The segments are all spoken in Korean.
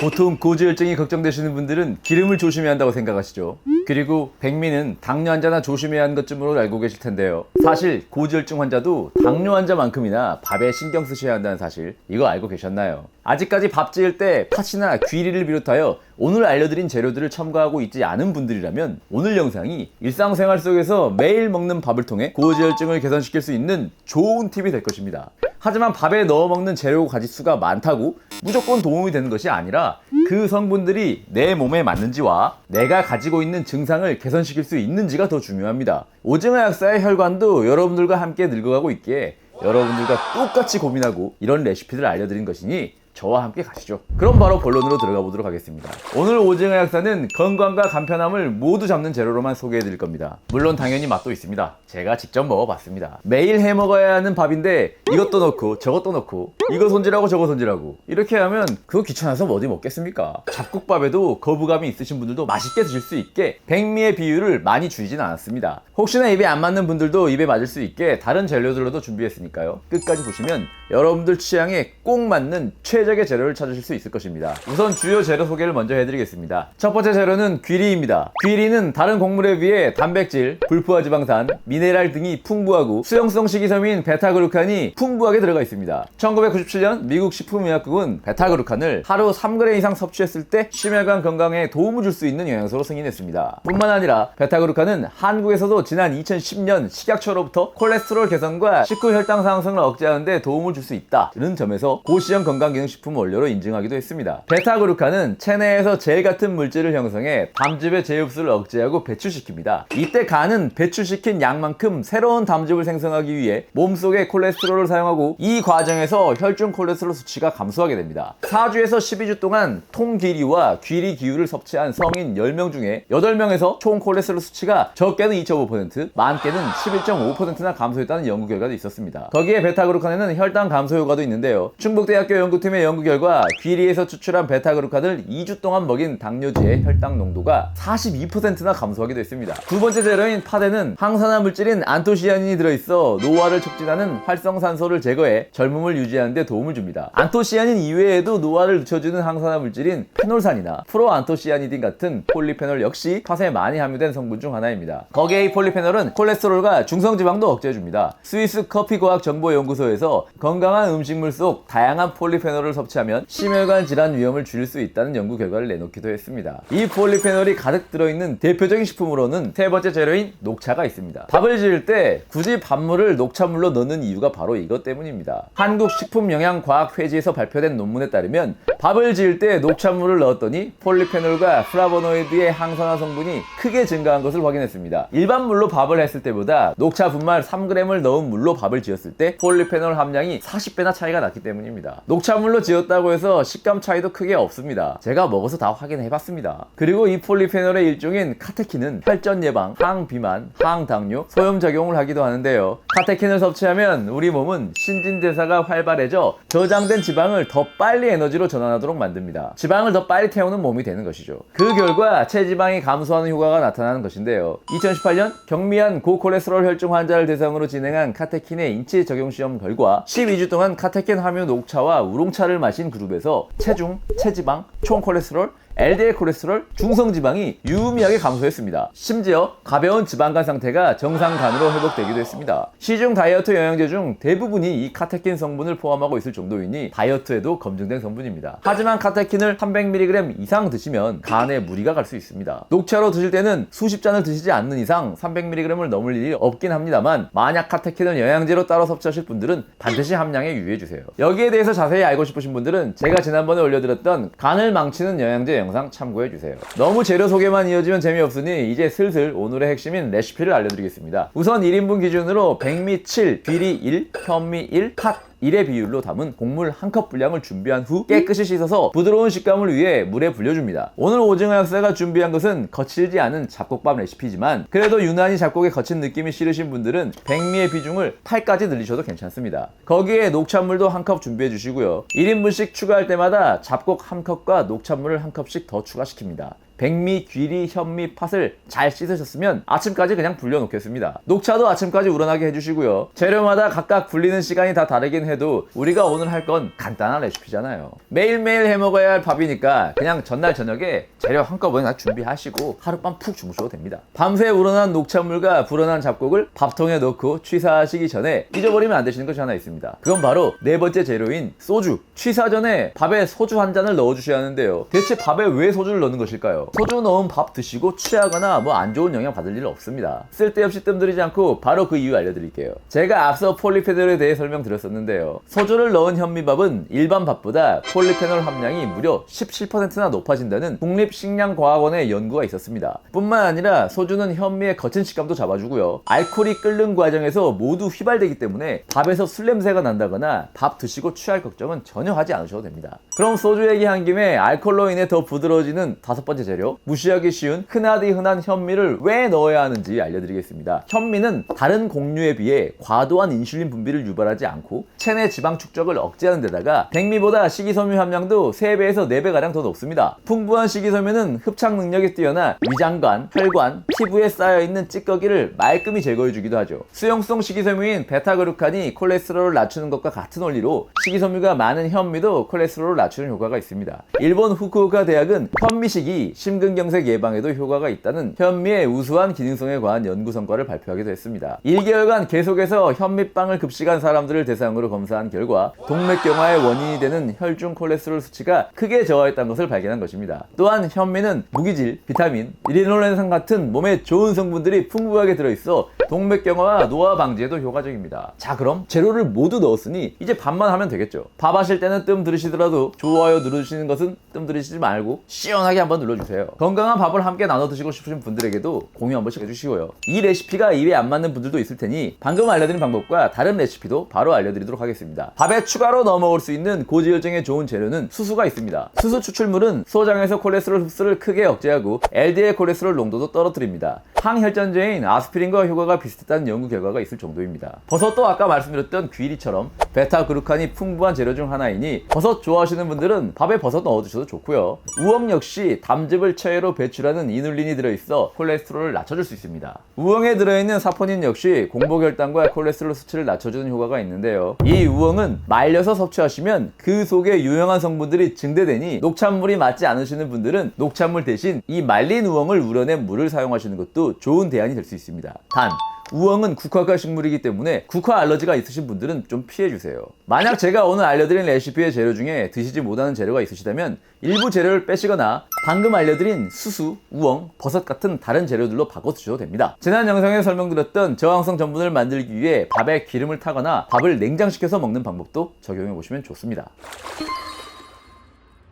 보통 고지혈증이 걱정되시는 분들은 기름을 조심해야 한다고 생각하시죠. 그리고 백미는 당뇨 환자나 조심해야 하는 것쯤으로 알고 계실 텐데요. 사실 고지혈증 환자도 당뇨 환자만큼이나 밥에 신경 쓰셔야 한다는 사실, 이거 알고 계셨나요? 아직까지 밥 지을 때 팥이나 귀리를 비롯하여 오늘 알려드린 재료들을 첨가하고 있지 않은 분들이라면 오늘 영상이 일상생활 속에서 매일 먹는 밥을 통해 고지혈증을 개선시킬 수 있는 좋은 팁이 될 것입니다. 하지만 밥에 넣어 먹는 재료 가짓수가 많다고 무조건 도움이 되는 것이 아니라 그 성분들이 내 몸에 맞는지와 내가 가지고 있는 증상을 개선시킬 수 있는지가 더 중요합니다. 오징어 약사의 혈관도 여러분들과 함께 늙어가고 있기에 여러분들과 똑같이 고민하고 이런 레시피들을 알려드린 것이니 저와 함께 가시죠. 그럼 바로 본론으로 들어가 보도록 하겠습니다. 오늘 오징어 약사는 건강과 간편함을 모두 잡는 재료로만 소개해 드릴 겁니다. 물론 당연히 맛도 있습니다. 제가 직접 먹어봤습니다. 매일 해 먹어야 하는 밥인데 이것도 넣고 저것도 넣고 이거 손질하고 저거 손질하고 이렇게 하면 그거 귀찮아서 어디 먹겠습니까? 잡곡밥에도 거부감이 있으신 분들도 맛있게 드실 수 있게 백미의 비율을 많이 줄이진 않았습니다. 혹시나 입에 안 맞는 분들도 입에 맞을 수 있게 다른 재료들로도 준비했으니까요. 끝까지 보시면 여러분들 취향에 꼭 맞는 최적의 재료를 찾으실 수 있을 것입니다. 우선 주요 재료 소개를 먼저 해드리겠습니다. 첫 번째 재료는 귀리입니다. 귀리는 다른 곡물에 비해 단백질, 불포화 지방산, 미네랄 등이 풍부하고 수용성 식이섬유인 베타그루칸이 풍부하게 들어가 있습니다. 1997년 미국 식품의약국은 베타그루칸을 하루 3g 이상 섭취했을 때 심혈관 건강에 도움을 줄 수 있는 영양소로 승인했습니다. 뿐만 아니라 베타그루칸은 한국에서도 지난 2010년 식약처로부터 콜레스테롤 개선과 식후 혈당 상승을 억제하는 데 도움을 줄 수 있다는 점에서 고시형 건강기능식품 원료로 인증하기도 했습니다. 베타그루칸은 체내에서 젤 같은 물질을 형성해 담즙의 재흡수를 억제하고 배출시킵니다. 이때 간은 배출시킨 양만큼 새로운 담즙을 생성하기 위해 몸속의 콜레스테롤을 사용하고 이 과정에서 혈중 콜레스테롤 수치가 감소하게 됩니다. 4주에서 12주 동안 통귀리와 귀리 기유를 섭취한 성인 10명 중에 8명에서 총 콜레스테롤 수치가 적게는 2.5%, 많게는 11.5%나 감소했다는 연구 결과도 있었습니다. 거기에 베타그루칸에는 혈당 감소 효과도 있는데요. 충북대학교 연구팀의 연구 결과 귀리에서 추출한 베타그루칸을 2주 동안 먹인 당뇨지의 혈당 농도가 42%나 감소하기도 했습니다. 두 번째 재료인 팥에는 항산화 물질인 안토시아닌이 들어있어 노화를 촉진하는 활성산소를 제거해 젊음을 유지하는 데 도움을 줍니다. 안토시아닌 이외에도 노화를 늦춰주는 항산화 물질인 페놀산이나 프로안토시아니딘 같은 폴리페놀 역시 팥에 많이 함유된 성분 중 하나입니다. 거기에 이 폴리페놀은 콜레스테롤과 중성지방도 억제해줍니다. 스위스 커피과학정보연구소에서 건강한 음식물 속 다양한 폴리페놀을 섭취하면 심혈관 질환 위험을 줄일 수 있다는 연구 결과를 내놓기도 했습니다. 이 폴리페놀이 가득 들어있는 대표적인 식품으로는 세 번째 재료인 녹차가 있습니다. 밥을 지을 때 굳이 밥물을 녹차물로 넣는 이유가 바로 이것 때문입니다. 한국식품영양과학회지에서 발표된 논문에 따르면 밥을 지을 때 녹차물을 넣었더니 폴리페놀과 플라보노이드의 항산화 성분이 크게 증가한 것을 확인했습니다. 일반 물로 밥을 했을 때보다 녹차 분말 3g을 넣은 물로 밥을 지었을 때 폴리페놀 함량이 40배나 차이가 났기 때문입니다. 녹차물로 지었다고 해서 식감 차이도 크게 없습니다. 제가 먹어서 다 확인해봤습니다. 그리고 이 폴리페놀의 일종인 카테킨은 혈전 예방, 항비만, 항당뇨, 소염작용을 하기도 하는데요. 카테킨을 섭취하면 우리 몸은 신진대사가 활발해져 저장된 지방을 더 빨리 에너지로 전환하도록 만듭니다. 지방을 더 빨리 태우는 몸이 되는 것이죠. 그 결과 체지방이 감소하는 효과가 나타나는 것인데요. 2018년 경미한 고콜레스테롤 혈중 환자를 대상으로 진행한 카테킨의 인체 적용 시험 결과 12주 동안 카테킨 함유 녹차와 우롱차를 마신 그룹에서 체중, 체지방, 총 콜레스테롤, LDL 콜레스테롤, 중성지방이 유의미하게 감소했습니다. 심지어 가벼운 지방간 상태가 정상간으로 회복되기도 했습니다. 시중 다이어트 영양제 중 대부분이 이 카테킨 성분을 포함하고 있을 정도이니 다이어트에도 검증된 성분입니다. 하지만 카테킨을 300mg 이상 드시면 간에 무리가 갈 수 있습니다. 녹차로 드실 때는 수십 잔을 드시지 않는 이상 300mg을 넘을 일이 없긴 합니다만 만약 카테킨을 영양제로 따로 섭취하실 분들은 반드시 함량에 유의해주세요. 여기에 대해서 자세히 알고 싶으신 분들은 제가 지난번에 올려드렸던 간을 망치는 영양제 영상 참고해주세요. 너무 재료 소개만 이어지면 재미없으니 이제 슬슬 오늘의 핵심인 레시피를 알려드리겠습니다. 우선 1인분 기준으로 백미 7, 귀리 1, 현미 1, 팥 1의 비율로 담은 곡물 1컵 분량을 준비한 후 깨끗이 씻어서 부드러운 식감을 위해 물에 불려줍니다. 오늘 오징어 약사가 준비한 것은 거칠지 않은 잡곡밥 레시피지만 그래도 유난히 잡곡에 거친 느낌이 싫으신 분들은 백미의 비중을 8까지 늘리셔도 괜찮습니다. 거기에 녹차물도 1컵 준비해 주시고요. 1인분씩 추가할 때마다 잡곡 1컵과 녹차물을 1컵씩 더 추가시킵니다. 백미, 귀리, 현미, 팥을 잘 씻으셨으면 아침까지 그냥 불려놓겠습니다. 녹차도 아침까지 우러나게 해주시고요. 재료마다 각각 불리는 시간이 다 다르긴 해도 우리가 오늘 할 건 간단한 레시피잖아요. 매일매일 해먹어야 할 밥이니까 그냥 전날 저녁에 재료 한꺼번에 다 준비하시고 하룻밤 푹 주무셔도 됩니다. 밤새 우러난 녹차물과 불어난 잡곡을 밥통에 넣고 취사하시기 전에 잊어버리면 안 되시는 것이 하나 있습니다. 그건 바로 네 번째 재료인 소주. 취사 전에 밥에 소주 한 잔을 넣어주셔야 하는데요. 대체 밥에 왜 소주를 넣는 것일까요? 소주 넣은 밥 드시고 취하거나 뭐 안 좋은 영향 받을 일 없습니다. 쓸데없이 뜸들이지 않고 바로 그 이유 알려드릴게요. 제가 앞서 폴리페놀에 대해 설명드렸었는데요. 소주를 넣은 현미밥은 일반 밥보다 폴리페놀 함량이 무려 17%나 높아진다는 국립식량과학원의 연구가 있었습니다. 뿐만 아니라 소주는 현미의 거친 식감도 잡아주고요. 알코올이 끓는 과정에서 모두 휘발되기 때문에 밥에서 술 냄새가 난다거나 밥 드시고 취할 걱정은 전혀 하지 않으셔도 됩니다. 그럼 소주 얘기한 김에 알코올로 인해 더 부드러워지는 다섯 번째 재료, 무시하기 쉬운 흔하디 흔한 현미를 왜 넣어야 하는지 알려드리겠습니다. 현미는 다른 곡류에 비해 과도한 인슐린 분비를 유발하지 않고 체내 지방 축적을 억제하는 데다가 백미보다 식이섬유 함량도 3배에서 4배가량 더 높습니다. 풍부한 식이섬유는 흡착 능력이 뛰어나 위장관, 혈관, 피부에 쌓여있는 찌꺼기를 말끔히 제거해주기도 하죠. 수용성 식이섬유인 베타그루칸이 콜레스테롤을 낮추는 것과 같은 원리로 식이섬유가 많은 현미도 콜레스테롤을 낮추는 효과가 있습니다. 일본 후쿠오카 대학은 현미식이 심근경색 예방에도 효과가 있다는 현미의 우수한 기능성에 관한 연구 성과를 발표하기도 했습니다. 1개월간 계속해서 현미빵을 급식한 사람들을 대상으로 검사한 결과 동맥경화의 원인이 되는 혈중 콜레스테롤 수치가 크게 저하했다는 것을 발견한 것입니다. 또한 현미는 무기질, 비타민, 리놀렌산 같은 몸에 좋은 성분들이 풍부하게 들어있어 동맥경화와 노화 방지에도 효과적입니다. 자, 그럼 재료를 모두 넣었으니 이제 밥만 하면 되겠죠. 밥 하실 때는 뜸 들이시더라도 좋아요 눌러주시는 것은 뜸 들이시지 말고 시원하게 한번 눌러주세요. 건강한 밥을 함께 나눠 드시고 싶으신 분들에게도 공유 한 번씩 해주시고요. 이 레시피가 입에 안 맞는 분들도 있을 테니 방금 알려드린 방법과 다른 레시피도 바로 알려드리도록 하겠습니다. 밥에 추가로 넣어 먹을 수 있는 고지혈증에 좋은 재료는 수수가 있습니다. 수수 추출물은 소장에서 콜레스테롤 흡수를 크게 억제하고 LDL 콜레스테롤 농도도 떨어뜨립니다. 항혈전제인 아스피린과 효과가 비슷했다는 연구 결과가 있을 정도입니다. 버섯도 아까 말씀드렸던 귀리처럼 베타그루칸이 풍부한 재료 중 하나이니 버섯 좋아하시는 분들은 밥에 버섯 넣어 드셔도 좋고요. 우엉 역시 담즙을 체외로 배출하는 이눌린이 들어있어 콜레스테롤을 낮춰줄 수 있습니다. 우엉에 들어있는 사포닌 역시 공복혈당과 콜레스테롤 수치를 낮춰주는 효과가 있는데요. 이 우엉은 말려서 섭취하시면 그 속에 유용한 성분들이 증대되니 녹찬물이 맞지 않으시는 분들은 녹찬물 대신 이 말린 우엉을 우려낸 물을 사용하시는 것도 좋은 대안이 될 수 있습니다. 단, 우엉은 국화과 식물이기 때문에 국화 알러지가 있으신 분들은 좀 피해주세요. 만약 제가 오늘 알려드린 레시피의 재료 중에 드시지 못하는 재료가 있으시다면 일부 재료를 빼시거나 방금 알려드린 수수, 우엉, 버섯 같은 다른 재료들로 바꿔 드셔도 됩니다. 지난 영상에 설명드렸던 저항성 전분을 만들기 위해 밥에 기름을 타거나 밥을 냉장시켜서 먹는 방법도 적용해 보시면 좋습니다.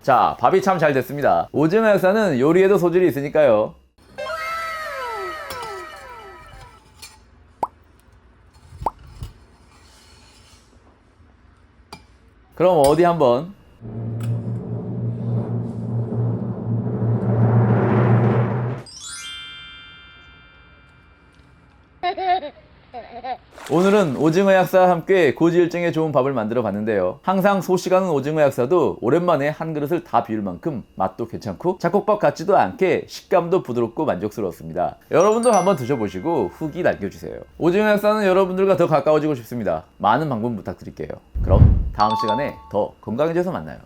자, 밥이 참 잘 됐습니다. 오징어 약사는 요리에도 소질이 있으니까요. 그럼 어디 한번 오늘은 오징어 약사와 함께 고지혈증에 좋은 밥을 만들어 봤는데요. 항상 소식하는 오징어 약사도 오랜만에 한 그릇을 다 비울 만큼 맛도 괜찮고 잡곡밥 같지도 않게 식감도 부드럽고 만족스러웠습니다. 여러분도 한번 드셔보시고 후기 남겨주세요. 오징어 약사는 여러분들과 더 가까워지고 싶습니다. 많은 방문 부탁드릴게요. 그럼 다음 시간에 더 건강해져서 만나요.